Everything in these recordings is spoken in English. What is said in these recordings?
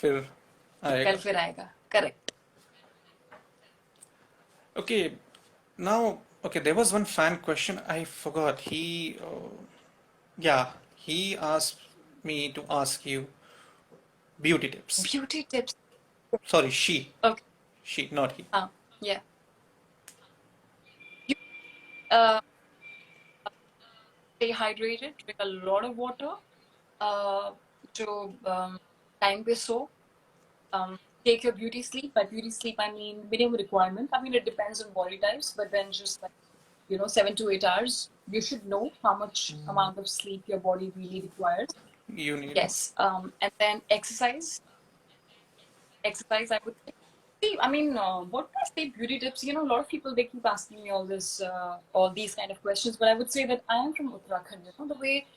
फिर कल आएगा. फिर आएगा. Correct. Okay, now, okay, there was one fan question I forgot. Yeah, he asked me to ask you beauty tips. Beauty tips. Sorry, she. Okay. She, not he. Yeah. You, uh, stay hydrated, drink a lot of water. जो time पे सो. Take your beauty sleep. By beauty sleep, I mean minimum requirement. I mean, it depends on body types, but then just like, 7 to 8 hours, you should know how much amount of sleep your body really requires. You need. Yes. And then exercise. Exercise, I would say. See, I mean, what do I say beauty tips? A lot of people, they keep asking me all these kind of questions, but I would say that I am from Uttarakhand. The way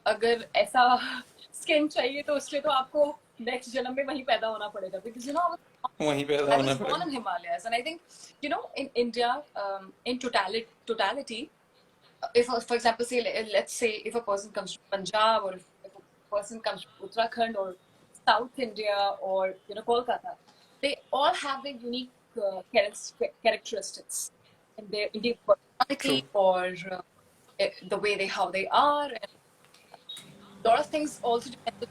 अगर ऐसा skin चाहिए तो उसके तो आपको next जन्म में वहीं पैदा होना पड़ेगा, because वहीं पैदा I होना was born पड़ेगा. in Himalayas, and I think in India, in totality, if for example, let's say if a person comes from Punjab, or if a person comes from Uttarakhand or South India, or Kolkata, they all have their unique characteristics in their personality, True. or the way how they are, and a lot of things also depend.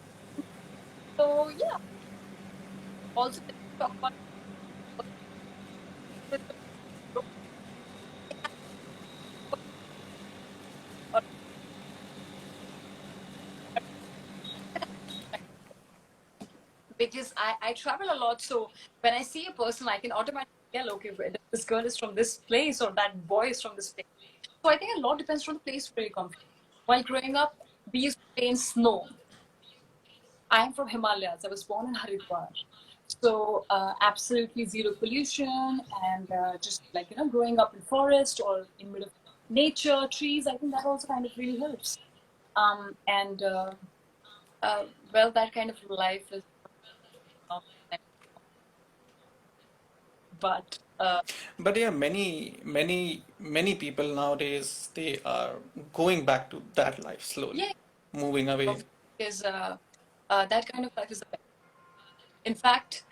So yeah, also talk about because I travel a lot, so when I see a person, I can automatically tell, okay, this girl is from this place or that boy is from this place. So I think a lot depends on the place where you come from. While growing up, we used to play in snow. I am from Himalayas. I was born in Haridwar. So absolutely zero pollution, and just like, growing up in forest or in middle of nature, trees, I think that also kind of really helps. And well, that kind of life is, but But yeah, many people nowadays, they are going back to that life slowly, yeah, moving away. is that kind of life is the best. In fact,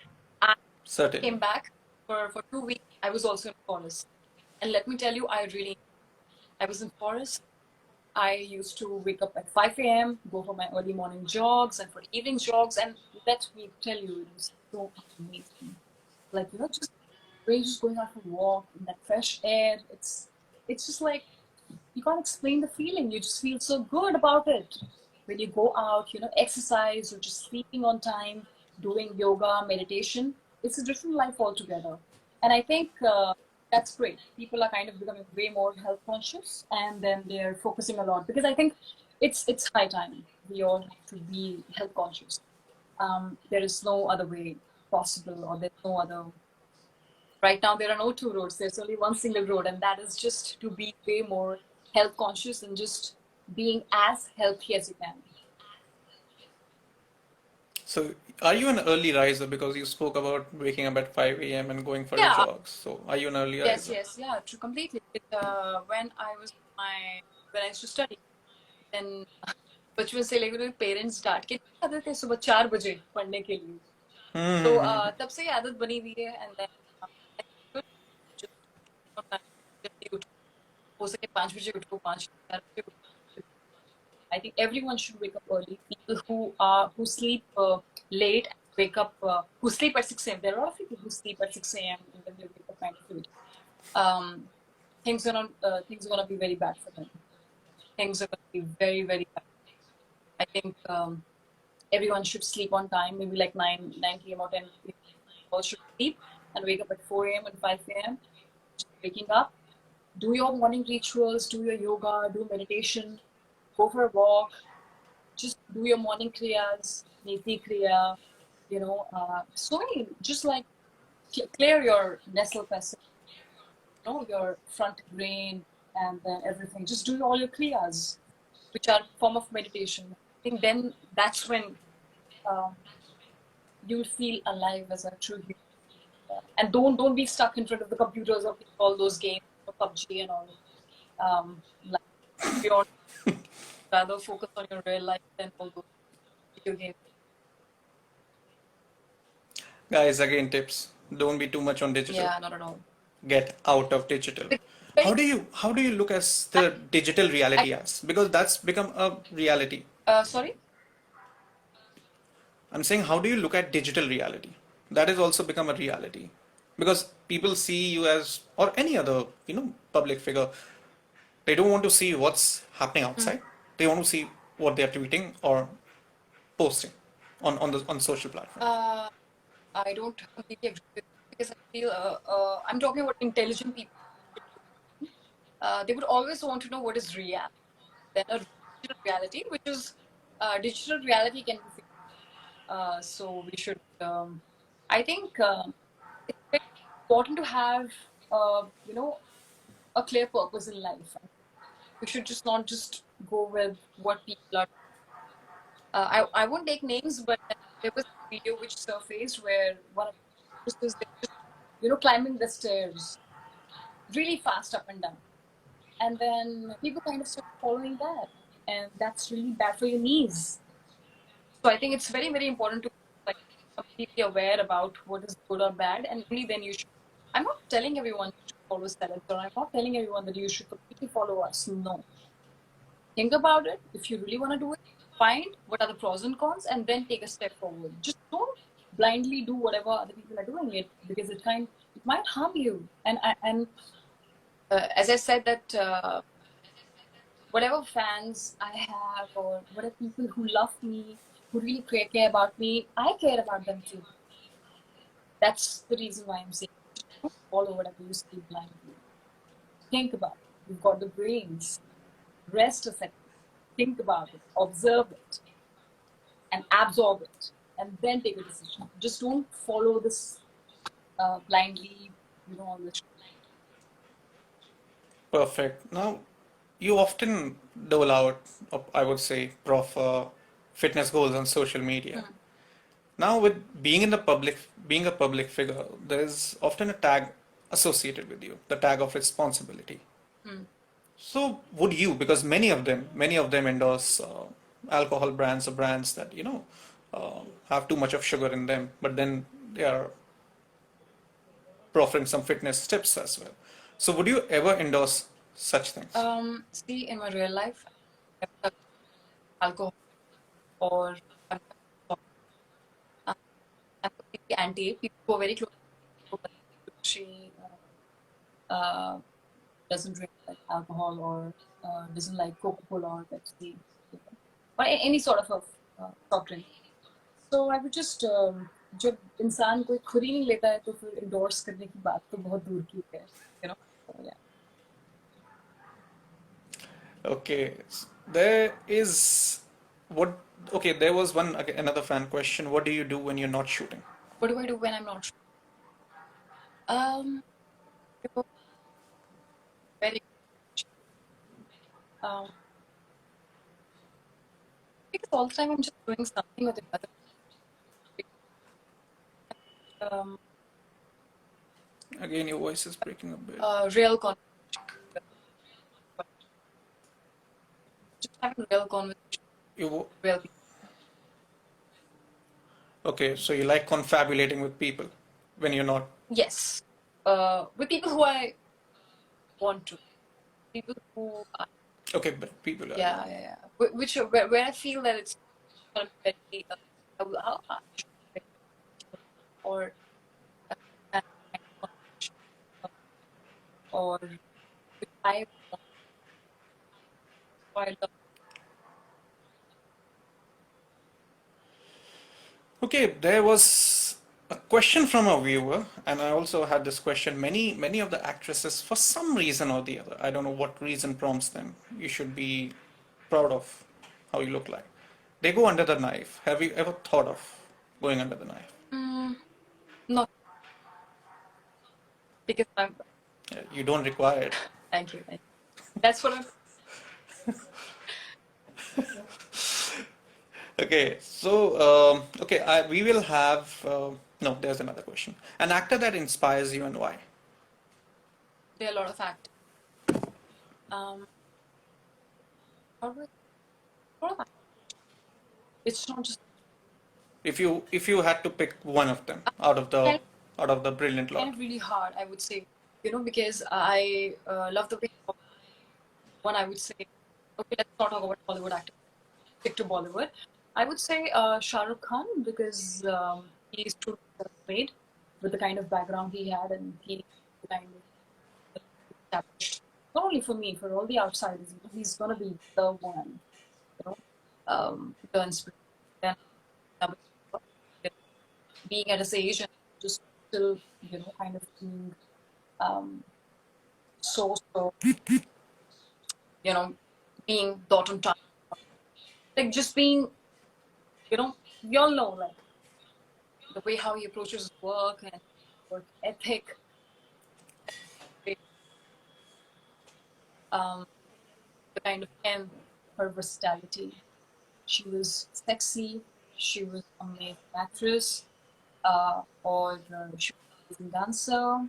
I came Certainly. back for 2 weeks. I was also in forest, and let me tell you, I was in forest. I used to wake up at 5 a.m., go for my early morning jogs and for evening jogs, and let me tell you, it was so amazing. Like, just really just going out for a walk in that fresh air. It's just like, you can't explain the feeling. You just feel so good about it. When you go out, exercise or just sleeping on time, doing yoga, meditation, it's a different life altogether. And I think that's great. People are kind of becoming way more health conscious, and then they're focusing a lot, because I think it's high time we all have to be health conscious. There is no other way possible, or there's no other. Right now, there are no two roads. There's only one single road, and that is just to be way more health conscious and just being as healthy as you can. So, are you an early riser? Because you spoke about waking up at 5 a.m. and going for your Yeah. jogs. So, are you an early Yes. riser? Yeah. True. Completely. When I used to study, then बचपन से लेकर मेरे parents डांट के आते थे सुबह 4 बजे पढ़ने के लिए. तो तब से ये आदत बनी हुई है. एंड देन जल्दी उठो, हो सके 5 बजे उठो, 5-4 बजे उठो. I think everyone should wake up early. People who sleep late and wake up, who sleep at 6 a.m. There are a lot of people who sleep at 6 a.m. and then they wake up kind of late. Things are gonna be very bad for them. Things are gonna be very, very bad. I think everyone should sleep on time, maybe like 9 p.m. or 10 p.m. All should sleep and wake up at 4 a.m. and 5 a.m. Just waking up, do your morning rituals, do your yoga, do meditation, go for a walk, just do your morning kriyas, niti kriya, so many, just like clear your nasal passage, your front brain, and then everything. Just do all your kriyas, which are form of meditation. I think then that's when you'll feel alive as a true human. And don't be stuck in front of the computers or all those games, PUBG and all. Like, beyond, rather focus on your real life than all those. video games. Guys, again, tips. Don't be too much on digital. Yeah, not at all. Get out of digital. It's very, How do you look as the digital reality as? Because that's become a reality. sorry? I'm saying, how do you look at digital reality? That has also become a reality. Because people see you as, or any other, public figure, they don't want to see what's happening outside. They want to see what they're tweeting or posting on social platforms. I don't completely agree with you because I feel I'm talking about intelligent people. They would always want to know what is real, then a digital reality, which is digital reality can be fake. So we should. I think it's very important to have, a clear purpose in life. We should just not just go with what people are. I won't take names, but there was a video which surfaced where one of the actresses, they were just, climbing the stairs really fast up and down. And then people kind of start following that. And that's really bad for your knees. So I think it's very, very important to like completely aware about what is good or bad, and only then you should. I'm not telling everyone to follow Celeste, or I'm not telling everyone that you should completely follow us. No. Think about it. If you really want to do it, find what are the pros and cons, and then take a step forward. Just don't blindly do whatever other people are doing it because it might harm you. And as I said that whatever fans I have or whatever people who love me, who really care about me, I care about them too. That's the reason why I'm saying just don't follow whatever you see blindly. Think about it. You've got the brains. Rest a second. Think about it. Observe it. And absorb it. And then take a decision. Just don't follow this blindly, on the Perfect. Now, you often dole out, I would say, fitness goals on social media. Now, with being a public figure, there is often a tag associated with you, the tag of responsibility. So, would you, because many of them endorse alcohol brands or brands that have too much of sugar in them, but then they are proffering some fitness tips as well. So, would you ever endorse such things? See, in my real life, I never touched alcohol or I'm completely anti it. People who are very close to me, she uh, doesn't drink like alcohol or doesn't like Coca-Cola or Pepsi or any sort of a soft drink. So I would just जब इंसान कोई खुद ही नहीं लेता है तो फिर endorse करने की बात तो बहुत दूर की है, So, yeah. Okay, there is what? Okay, there was another fan question. What do you do when you're not shooting? What do I do when I'm not sure? Um, you know, very um, because all the time I'm just doing something or the other. Um, Again, your voice is breaking a bit. real conversation, just having real conversation, You real people. okay? So you like confabulating with people when you're not. Yes, with people who I want to, people who Okay, but people are. yeah. Which where I feel that it's gonna be very or uh, or which I want to love. Okay, there was a question from a viewer, and I also had this question. Many of the actresses, for some reason or the other, I don't know what reason prompts them. You should be proud of how you look like. They go under the knife. Have you ever thought of going under the knife? Not because I'm. You don't require it. Thank you. That's what I'm. Okay, so we will have. No, there's another question. An actor that inspires you and why? There are a lot of actors. Always, a lot of actors. It's not just If you had to pick one of them Kind out of the brilliant kind lot. of really hard, I would say, because I love the way one. I would say, okay, let's not talk about Bollywood actors. Stick to Bollywood. I would say Shah Rukh Khan, because he is truly self-made with the kind of background he had, and he kind of established not only for me, for all the outsiders. He's gonna be the one, the inspiration. And being at his age and just still, kind of being um, so, being dot on time, like just being, we all know, like the way how he approaches his work and work ethic. Um, the kind of him, her versatility. She was sexy. She was an amazing actress, or she was an amazing dancer.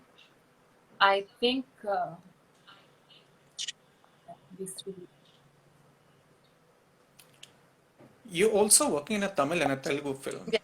I think these three. You're also working in a Tamil and a Telugu film. Yeah.